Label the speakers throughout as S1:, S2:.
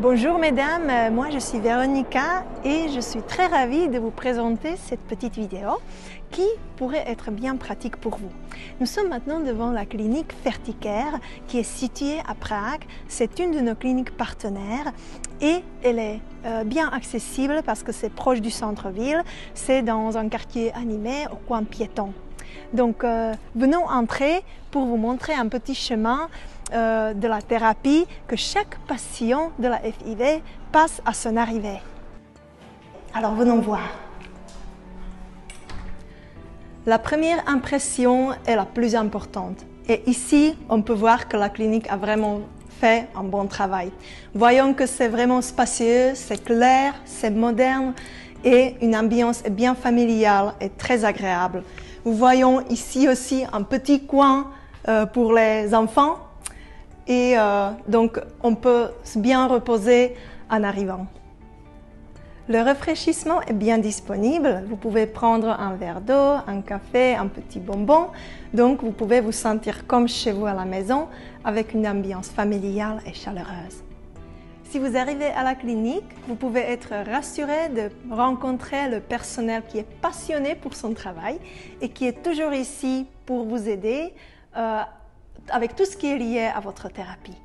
S1: Bonjour mesdames, moi je suis Véronica et je suis très ravie de vous présenter cette petite vidéo qui pourrait être bien pratique pour vous. Nous sommes maintenant devant la clinique Ferticare qui est située à Prague. C'est une de nos cliniques partenaires et elle est bien accessible parce que c'est proche du centre-ville. C'est dans un quartier animé au coin piéton. Donc venons entrer pour vous montrer un petit chemin de la thérapie que chaque patient de la FIV passe à son arrivée. Alors venons voir. La première impression est la plus importante. Et ici, on peut voir que la clinique a vraiment fait un bon travail. Voyons que c'est vraiment spacieux, c'est clair, c'est moderne et une ambiance bien familiale et très agréable. Nous voyons ici aussi un petit coin pour les enfants. Et donc, on peut bien reposer en arrivant. Le rafraîchissement est bien disponible. Vous pouvez prendre un verre d'eau, un café, un petit bonbon. Donc, vous pouvez vous sentir comme chez vous à la maison avec une ambiance familiale et chaleureuse. Si vous arrivez à la clinique, vous pouvez être rassuré de rencontrer le personnel qui est passionné pour son travail et qui est toujours ici pour vous aider avec tout ce qui est lié à votre thérapie.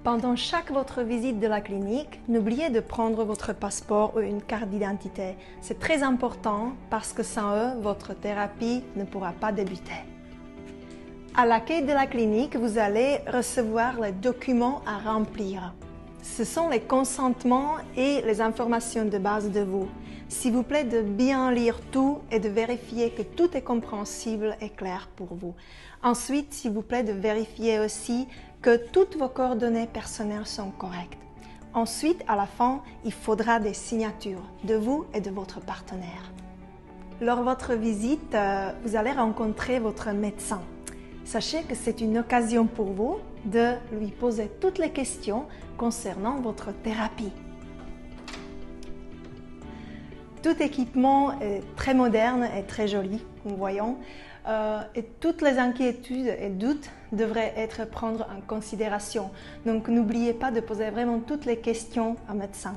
S1: Pendant chaque votre visite de la clinique, n'oubliez de prendre votre passeport ou une carte d'identité. C'est très important parce que sans eux, votre thérapie ne pourra pas débuter. À l'accueil de la clinique, vous allez recevoir les documents à remplir. Ce sont les consentements et les informations de base de vous. S'il vous plaît de bien lire tout et de vérifier que tout est compréhensible et clair pour vous. Ensuite, s'il vous plaît de vérifier aussi que toutes vos coordonnées personnelles sont correctes. Ensuite, à la fin, il faudra des signatures de vous et de votre partenaire. Lors de votre visite, vous allez rencontrer votre médecin. Sachez que c'est une occasion pour vous de lui poser toutes les questions concernant votre thérapie. Tout équipement est très moderne et très joli, nous voyons, et toutes les inquiétudes et doutes devraient être pris en considération. Donc n'oubliez pas de poser vraiment toutes les questions au médecin.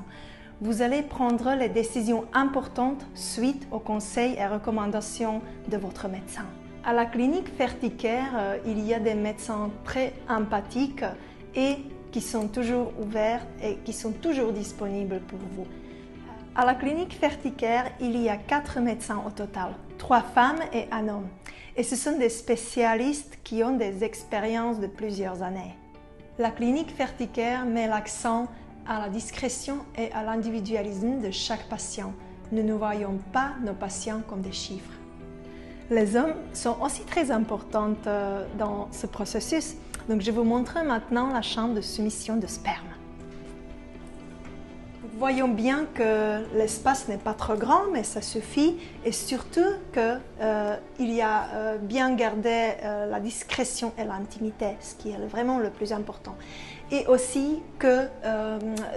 S1: Vous allez prendre les décisions importantes suite aux conseils et recommandations de votre médecin. À la clinique Ferticare, il y a des médecins très empathiques et qui sont toujours ouverts et qui sont toujours disponibles pour vous. À la clinique Ferticare, il y a 4 médecins au total, 3 femmes et un homme. Et ce sont des spécialistes qui ont des expériences de plusieurs années. La clinique Ferticare met l'accent à la discrétion et à l'individualisme de chaque patient. Nous ne voyons pas nos patients comme des chiffres. Les hommes sont aussi très importants dans ce processus. Donc je vous montre maintenant la chambre de soumission de sperme. Voyons bien que l'espace n'est pas trop grand, mais ça suffit. Et surtout qu'il y a bien gardé la discrétion et l'intimité, ce qui est vraiment le plus important. Et aussi que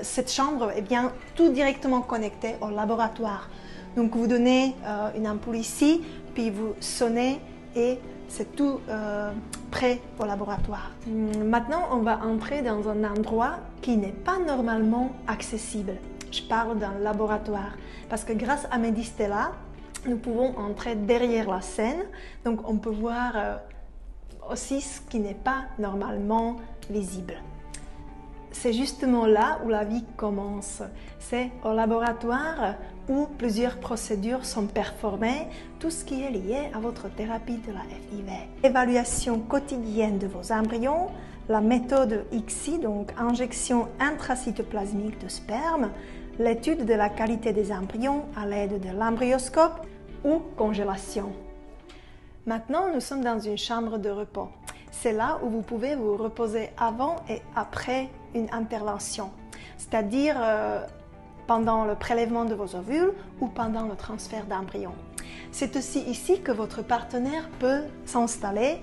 S1: cette chambre est bien tout directement connectée au laboratoire. Donc vous donnez une ampoule ici, puis vous sonnez et c'est tout prêt au laboratoire. Maintenant, on va entrer dans un endroit qui n'est pas normalement accessible. Je parle d'un laboratoire parce que grâce à Medistella, nous pouvons entrer derrière la scène. Donc on peut voir aussi ce qui n'est pas normalement visible. C'est justement là où la vie commence. C'est au laboratoire où plusieurs procédures sont performées, tout ce qui est lié à votre thérapie de la FIV. Évaluation quotidienne de vos embryons, la méthode ICSI, donc injection intracytoplasmique de sperme, l'étude de la qualité des embryons à l'aide de l'embryoscope ou congélation. Maintenant, nous sommes dans une chambre de repos. C'est là où vous pouvez vous reposer avant et après une intervention, c'est-à-dire pendant le prélèvement de vos ovules ou pendant le transfert d'embryon. C'est aussi ici que votre partenaire peut s'installer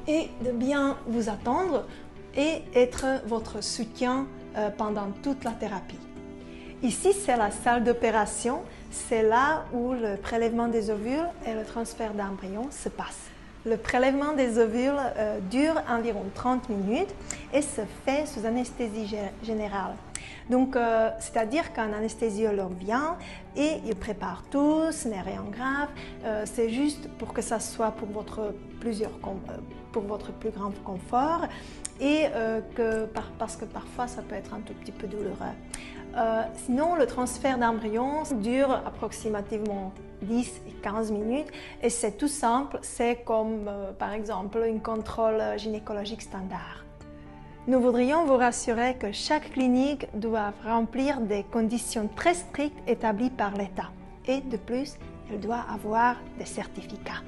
S1: et de bien vous attendre et être votre soutien pendant toute la thérapie. Ici, c'est la salle d'opération. C'est là où le prélèvement des ovules et le transfert d'embryon se passent. Le prélèvement des ovules dure environ 30 minutes et se fait sous anesthésie générale. Donc, c'est-à-dire qu'un anesthésiologue vient et il prépare tout, ce n'est rien de grave, c'est juste pour que ça soit pour votre plus grand confort et parce que parfois ça peut être un tout petit peu douloureux. Sinon, le transfert d'embryon dure approximativement 10 et 15 minutes et c'est tout simple, c'est comme par exemple un contrôle gynécologique standard. Nous voudrions vous rassurer que chaque clinique doit remplir des conditions très strictes établies par l'État et de plus, elle doit avoir des certificats.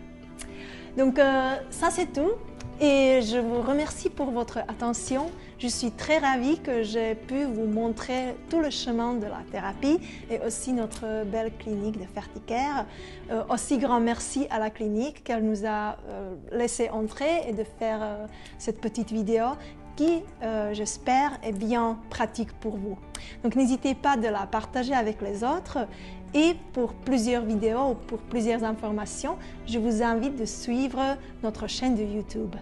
S1: Donc ça c'est tout et je vous remercie pour votre attention. Je suis très ravie que j'ai pu vous montrer tout le chemin de la thérapie et aussi notre belle clinique de Ferticare. Aussi grand merci à la clinique qu'elle nous a laissé entrer et de faire cette petite vidéo qui, j'espère, est bien pratique pour vous. Donc n'hésitez pas de la partager avec les autres et pour plusieurs vidéos ou pour plusieurs informations, je vous invite de suivre notre chaîne de YouTube.